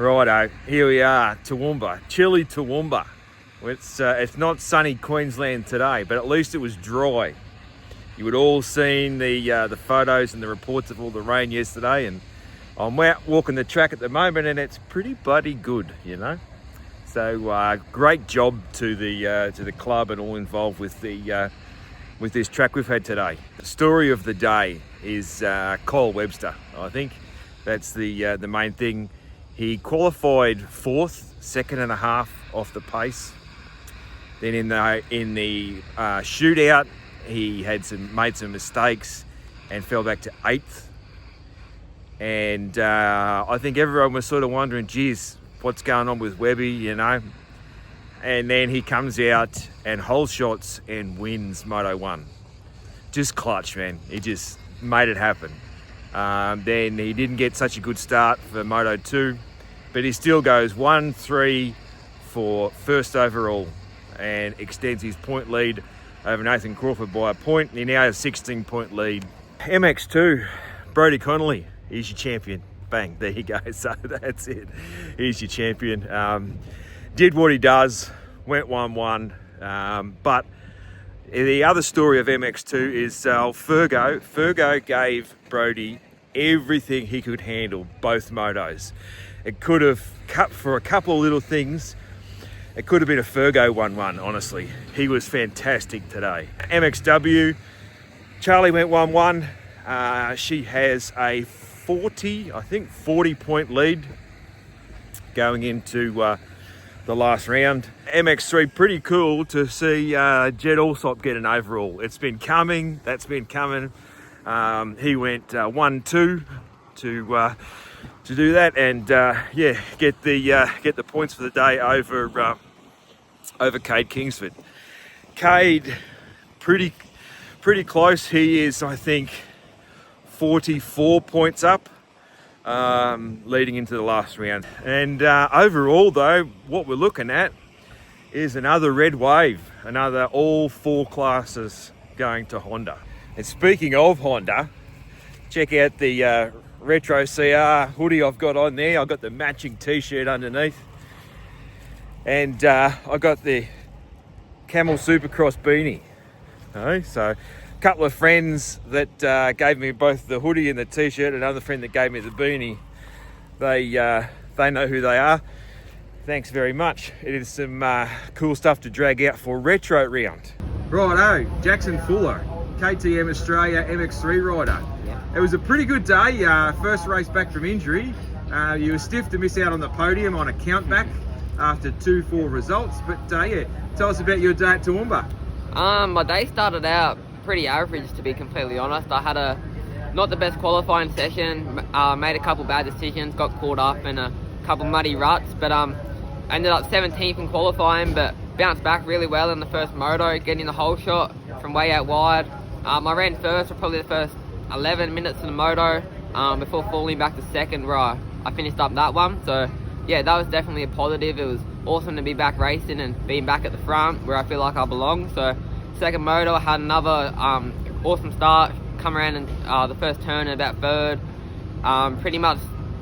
Righto, here we are, Toowoomba, chilly Toowoomba. It's not sunny Queensland today, but at least it was dry. You would all seen the photos and the reports of all the rain yesterday, and I'm out walking the track at the moment, and it's pretty bloody good, you know. So great job to the club and all involved with this track we've had today. The story of the day is Kyle Webster. I think that's the main thing. He qualified 4th, 2.5 off the pace. Then in the shootout, he made some mistakes and fell back to 8th. And I think everyone was sort of wondering, geez, what's going on with Webby, you know? And then he comes out and hole shots and wins Moto 1. Just clutch, man. He just made it happen. Then he didn't get such a good start for Moto 2, but he still goes 1-3 for first overall and extends his point lead over Nathan Crawford by a point. He now has a 16-point lead. MX2, Brodie Connolly, he's your champion. Bang, there you go. So that's it. He's your champion. Did what he does, went 1-1. But the other story of MX2 is Fergo. Fergo gave Brodie everything he could handle, both motos. It could have cut for a couple of little things. It could have been a Fergo 1-1, honestly. He was fantastic today. MXW, Charlie went 1-1. She has a 40-point lead going into the last round. MX3, pretty cool to see Jed Alsop get an overall. It's been coming, that's been coming. He went 1-2 to do that, and yeah, get the points for the day over Cade Kingsford. Cade, pretty close. He is, I think, 44 points up, leading into the last round. And overall, though, what we're looking at is another red wave, another all 4 classes going to Honda. And speaking of Honda, check out the Retro CR hoodie I've got on there. I've got the matching t-shirt underneath, and I got the Camel Supercross beanie. Okay, so a couple of friends that gave me both the hoodie and the t-shirt, another friend that gave me the beanie, they know who they are. Thanks very much. It is some cool stuff to drag out for Retro Round. Righto, Jackson Fuller, KTM Australia MX3 rider. It was a pretty good day. First race back from injury. You were stiff to miss out on the podium on a count back after 2-4 results. But yeah, tell us about your day at Toowoomba. My day started out pretty average, to be completely honest. I had not the best qualifying session. Made a couple bad decisions, got caught up in a couple muddy ruts. But ended up 17th in qualifying, but bounced back really well in the first moto, getting the hole shot from way out wide. I ran first for probably the first 11 minutes in the moto before falling back to second, where I finished up that one. So yeah, that was definitely a positive. It was awesome to be back racing and being back at the front where I feel like I belong. So second moto, I had another awesome start, come around in the first turn at about third. Pretty much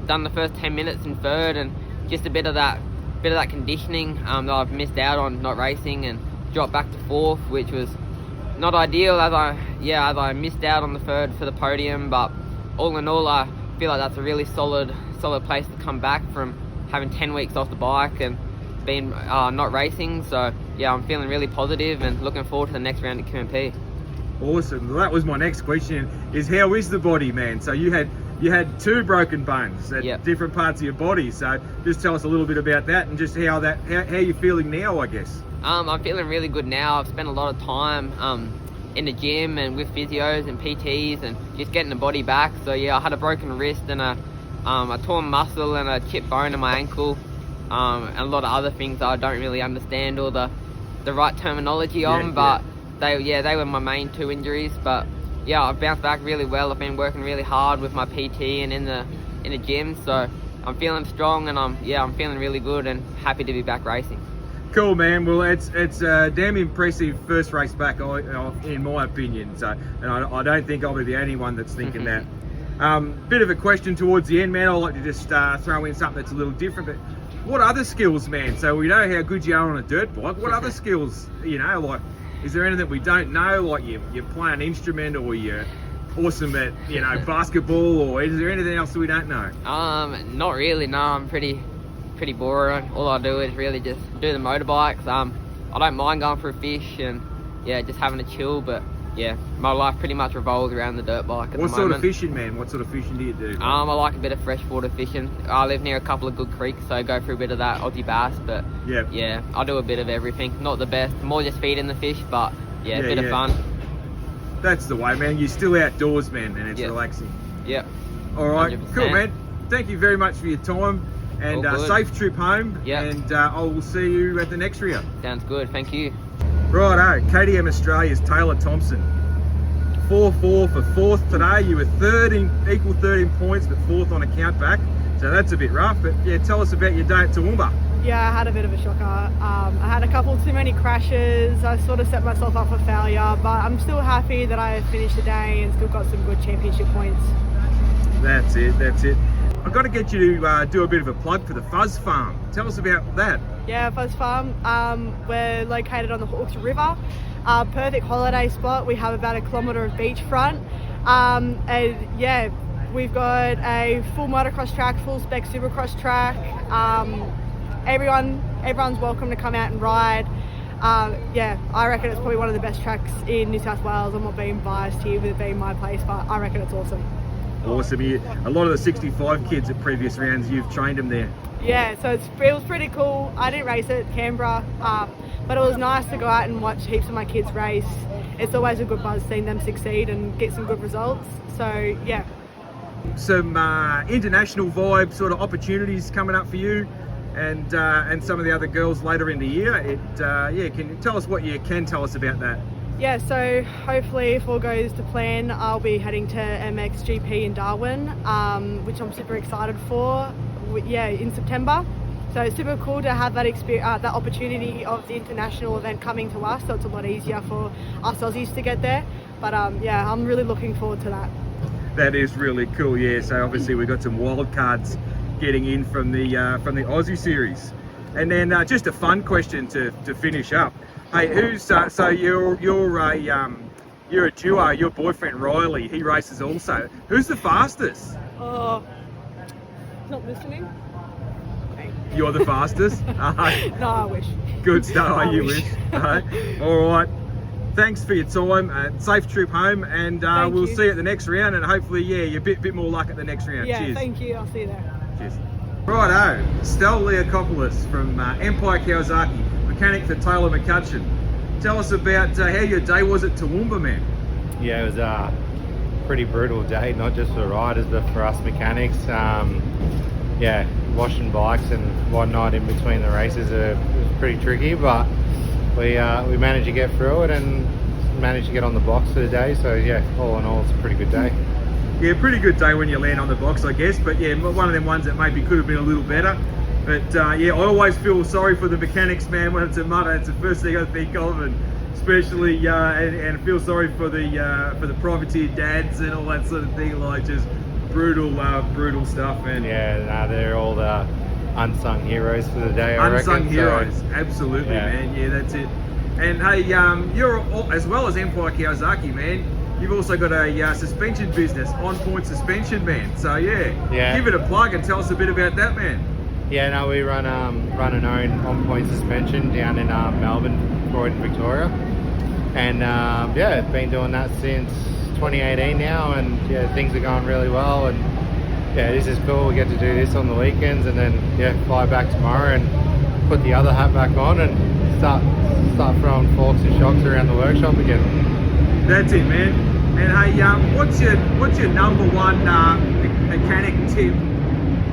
done the first 10 minutes in third, and just a bit of that conditioning that I've missed out on not racing, and dropped back to 4th, which was not ideal as I missed out on the third for the podium. But all in all, I feel like that's a really solid place to come back from having 10 weeks off the bike and being not racing. So yeah, I'm feeling really positive and looking forward to the next round at QMP. Awesome. Well, that was my next question, is how is the body, man? So you had 2 broken bones at different parts of your body. So just tell us a little bit about that, and just how you're feeling now, I guess. I'm feeling really good now. I've spent a lot of time in the gym and with physios and PTs and just getting the body back. So yeah, I had a broken wrist and a torn muscle and a chipped bone in my ankle, and a lot of other things that I don't really understand all the right terminology on. But they were my main 2 injuries. But yeah, I've bounced back really well. I've been working really hard with my PT and in the gym. So I'm feeling strong, and I'm feeling really good and happy to be back racing. Cool, man. Well, it's a damn impressive first race back, in my opinion. So, and I don't think I'll be the only one that's thinking that. Bit of a question towards the end, man. I like to just throw in something that's a little different. But what other skills, man? So we know how good you are on a dirt bike. What other skills, like, is there anything we don't know? Like you play an instrument, or you're awesome at, basketball, or is there anything else that we don't know? Not really. No, I'm pretty boring. All I do is really just do the motorbikes. I don't mind going for a fish and just having a chill, but my life pretty much revolves around the dirt bike at the moment. What sort of fishing, man? What sort of fishing do you do? I like a bit of freshwater fishing. I live near a couple of good creeks, so I go through a bit of that Aussie bass, but I do a bit of everything. Not the best, more just feeding the fish, but a bit of fun. That's the way, man. You're still outdoors, man, and it's relaxing. Yep. All right, 100%. Cool, man. Thank you very much for your time, and safe trip home. And I will see you at the next Rio. Sounds good. Thank you. Righto, KTM Australia's Taylor Thompson. 4-4 for fourth today. You were equal 13 points, but fourth on a count back. So that's a bit rough. But tell us about your day at Toowoomba. Yeah, I had a bit of a shocker. I had a couple too many crashes. I sort of set myself up for failure, but I'm still happy that I finished the day and still got some good championship points. That's it. I've got to get you to do a bit of a plug for the Fuzz Farm. Tell us about that. Yeah, Fuzz Farm. We're located on the Hawkes River. Perfect holiday spot. We have about 1 kilometre of beachfront. We've got a full motocross track, full spec supercross track. Everyone's welcome to come out and ride. I reckon it's probably one of the best tracks in New South Wales. I'm not being biased here with it being my place, but I reckon it's awesome. Awesome. A lot of the 65 kids at previous rounds, you've trained them there. Yeah, so it was pretty cool. I didn't race at Canberra, but it was nice to go out and watch heaps of my kids race. It's always a good buzz seeing them succeed and get some good results. So, yeah. Some international vibe sort of opportunities coming up for you and some of the other girls later in the year. Can you tell us what you can tell us about that? Yeah, so hopefully if all goes to plan, I'll be heading to MXGP in Darwin, which I'm super excited for. In September. So it's super cool to have that experience, that opportunity of the international event coming to us. So it's a lot easier for us Aussies to get there. But I'm really looking forward to that. That is really cool. Yeah. So obviously we've got some wild cards getting in from the Aussie series, and then just a fun question to finish up. Hey, who's so you're a duo. Your boyfriend Riley, he races also. Who's the fastest? Not listening. Okay. You're the fastest? No, I wish. Good stuff. You wish. All right. Thanks for your time. Safe trip home, and we'll see you at the next round. And hopefully, you bit more luck at the next round. Yeah, cheers. Thank you. I'll see you there. Cheers. Righto, Stel Liakopoulos from Empire Kawasaki, mechanic for Taylor McCutcheon. Tell us about how your day was at Toowoomba, man. Yeah, it was a pretty brutal day, not just for riders, but for us mechanics. Washing bikes and whatnot in between the races was pretty tricky, but we managed to get through it and managed to get on the box for the day. So all in all, it's a pretty good day. Yeah, pretty good day when you land on the box, I guess. But one of them ones that maybe could have been a little better. But I always feel sorry for the mechanics, man. When it's a mutter, it's the first thing I think of, and especially and feel sorry for the privateer dads and all that sort of thing. Like just brutal stuff, man. They're all the unsung heroes for the day. I unsung reckon. heroes, so, absolutely, man. Yeah, that's it. And hey, you're as well as Empire Kawasaki, man. You've also got a suspension business, On Point Suspension, man. So give it a plug and tell us a bit about that, man. We run an own On Point Suspension down in Melbourne, Croydon, Victoria, and been doing that since 2018 now, and things are going really well, and this is cool. We get to do this on the weekends, and then fly back tomorrow and put the other hat back on and start throwing forks and shocks around the workshop again. That's it, man. And hey, what's your number one mechanic tip?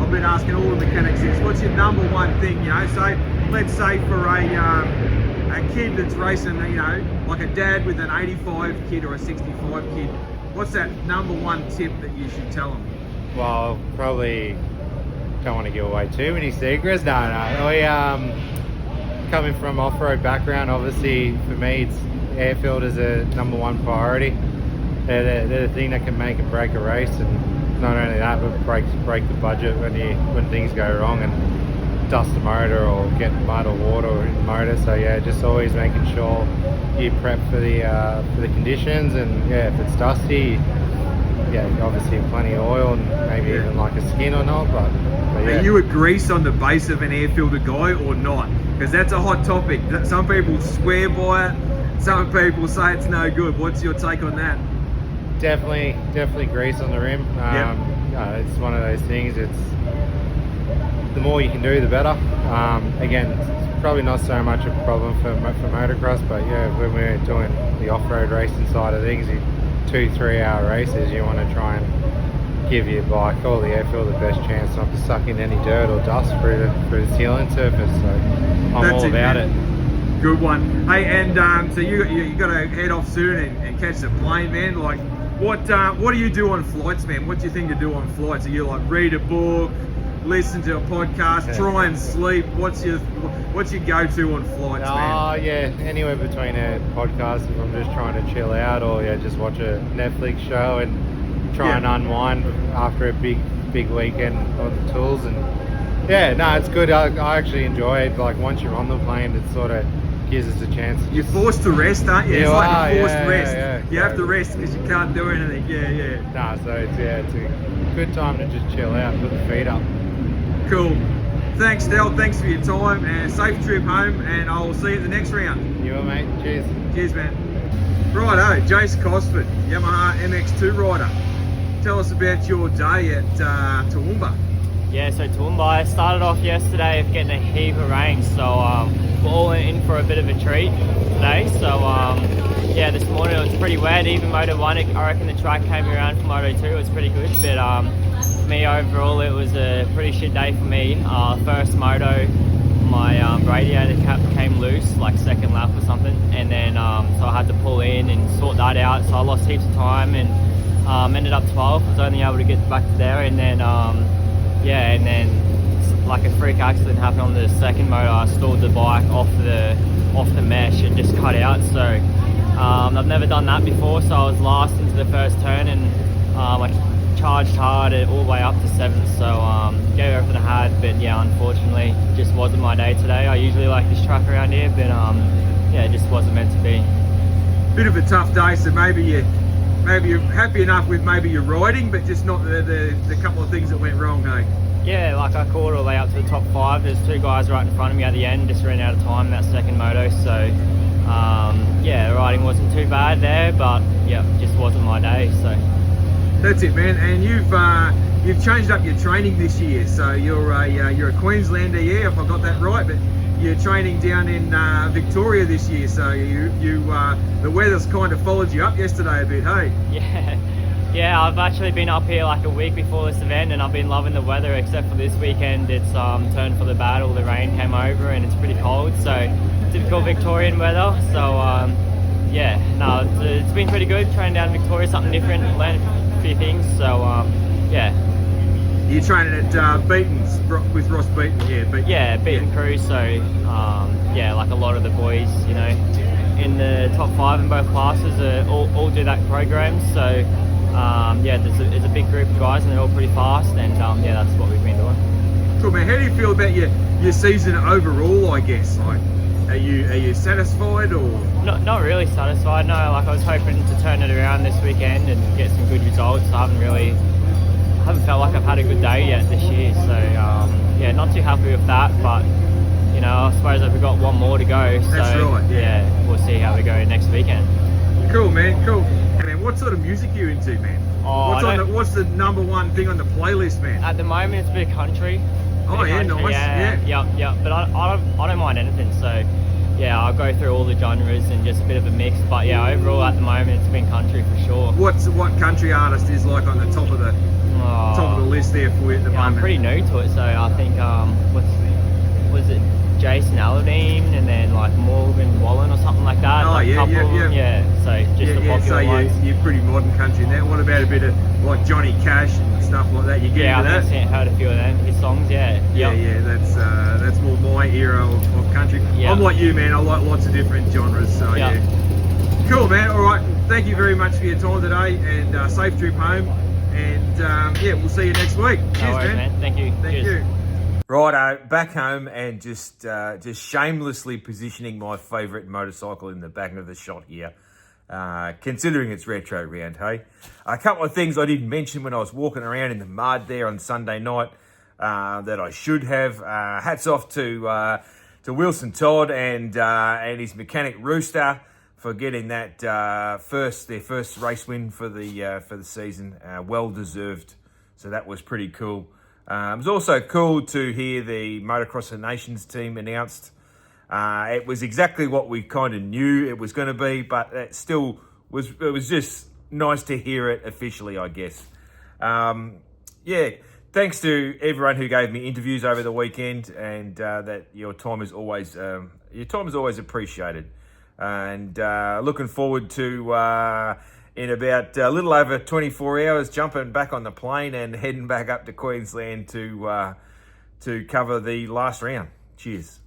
I've been asking all the mechanics this. What's your number one thing? So let's say for a kid that's racing, like a dad with an 85 kid or a 65 kid, what's that number one tip that you should tell them? Well, probably don't want to give away too many secrets. No. We coming from off-road background, obviously for me, it's air filters are number one priority. They're the thing that can make and break a race, and not only that, but break the budget when things go wrong and dust the motor or get mud or water in the motor. So yeah, just always making sure you prep for the conditions, and yeah, if it's dusty, yeah, obviously plenty of oil and maybe even like a skin or not. But yeah. Are you a grease on the base of an air filter guy or not? Because that's a hot topic. Some people swear by it. Some people say it's no good. What's your take on that? Definitely grease on the rim. It's one of those things. It's the more you can do, the better. Again, it's probably not so much a problem for motocross, but yeah, when we're doing the off-road racing side of things, 2-3 hour races, you want to try and give your bike or the air filter the best chance not to suck in any dirt or dust through the sealing surface. So I'm all about it. Good one. Hey, and so you got to head off soon and catch the plane, man. Like, what do you do on flights, man? What do you think to do on flights? Are you like read a book, listen to a podcast, try and sleep? What's your go-to on flights, man? Oh yeah, anywhere between a podcast if I'm just trying to chill out, or yeah, just watch a Netflix show and try and unwind after a big weekend on the tools. And yeah, no, it's good. I actually enjoy it. Like once you're on the plane, it sort of gives us a chance. You're forced to rest, aren't you? It's like a forced rest. Yeah. You have to rest because you can't do anything. Yeah. Nah, so it's a good time to just chill out, put the feet up. Cool. Thanks, Stel. Thanks for your time and safe trip home. And I will see you at the next round. You will, mate. Cheers. Cheers, man. Righto, Jace Cosford, Yamaha MX2 rider. Tell us about your day at Toowoomba. Yeah, so Toowoomba, I started off yesterday of getting a heap of rain, so we're all in for a bit of a treat today. So yeah, this morning it was pretty wet. Even Moto 1, I reckon the track came around for Moto 2, it was pretty good. But for me overall, it was a pretty shit day for me. First moto, my radiator cap came loose, like second lap or something, and then so I had to pull in and sort that out. So I lost heaps of time and ended up 12th. Was only able to get back to there, and then yeah, and then like a freak accident happened on the second motor. I stalled the bike off the mesh and just cut out. So I've never done that before, so I was last into the first turn, and I charged hard all the way up to 7th. So gave everything I had, but yeah, unfortunately, just wasn't my day today. I usually like this track around here, but yeah, it just wasn't meant to be. Bit of a tough day, so maybe you're happy enough with maybe your riding, but just not the couple of things that went wrong, hey? Yeah, like I caught all the way up to the top 5. There's 2 guys right in front of me at the end, just ran out of time that second moto. So yeah, the riding wasn't too bad there, but yeah, just wasn't my day. So that's it, man. And you've changed up your training this year, so you're a Queenslander, yeah, if I got that right, but you're training down in Victoria this year, so the weather's kind of followed you up yesterday a bit, hey? Yeah, I've actually been up here like a week before this event, and I've been loving the weather, except for this weekend. It's turned for the bad. All the rain came over and it's pretty cold, so typical Victorian weather. So yeah, no, it's been pretty good training down in Victoria, something different, learned a few things. So yeah. You're training at Beaton's with Ross Beaton, yeah. Beaton crew. So yeah, like a lot of the boys, you know, in the top 5 in both classes all do that program. So yeah, there's a big group of guys, and they're all pretty fast, and yeah, that's what we've been doing. Cool, man. How do you feel about your season overall, I guess? Like, are you satisfied, or? Not really satisfied, no. Like I was hoping to turn it around this weekend and get some good results. I haven't felt like I've had a good day yet this year, so yeah, not too happy with that, but you know, I suppose we've got one more to go. So that's right, yeah, we'll see how we go next weekend. Cool, man, cool. Hey, man, what sort of music are you into, man? What's the number one thing on the playlist, man? At the moment, it's a bit of country. Oh yeah, country, nice. Yeah. But I don't mind anything, so yeah, I'll go through all the genres and just a bit of a mix. But yeah, overall at the moment, it's been country for sure. What country artist is like on the top of the list there for you at the moment? I'm pretty new to it, so I think was it Jace and Aladdin, and then like Morgan Wallen or something like that. Oh like yeah. So just the popular ones. You're pretty modern country now. What about a bit of like Johnny Cash and stuff like that? You get into that? Yeah, I've heard a few of them, his songs. Yeah. That's more my era of country. Yep. I'm like you, man. I like lots of different genres. So yep. Yeah. Cool, man. All right. Thank you very much for your time today, and safe trip home. And yeah, we'll see you next week. No Cheers, worries, man. Thank you. Thank Cheers. you. Righto, back home and just shamelessly positioning my favourite motorcycle in the back of the shot here. Considering it's retro round, hey? A couple of things I didn't mention when I was walking around in the mud there on Sunday night that I should have. Hats off to Wilson Todd and his mechanic Rooster for getting that their first race win for the season. Well deserved. So that was pretty cool. It was also cool to hear the Motocross of Nations team announced. It was exactly what we kind of knew it was going to be, but it still was. It was just nice to hear it officially, I guess. Yeah, thanks to everyone who gave me interviews over the weekend, and that your time is always appreciated. And looking forward to in about a little over 24 hours jumping back on the plane and heading back up to Queensland to cover the last round. Cheers.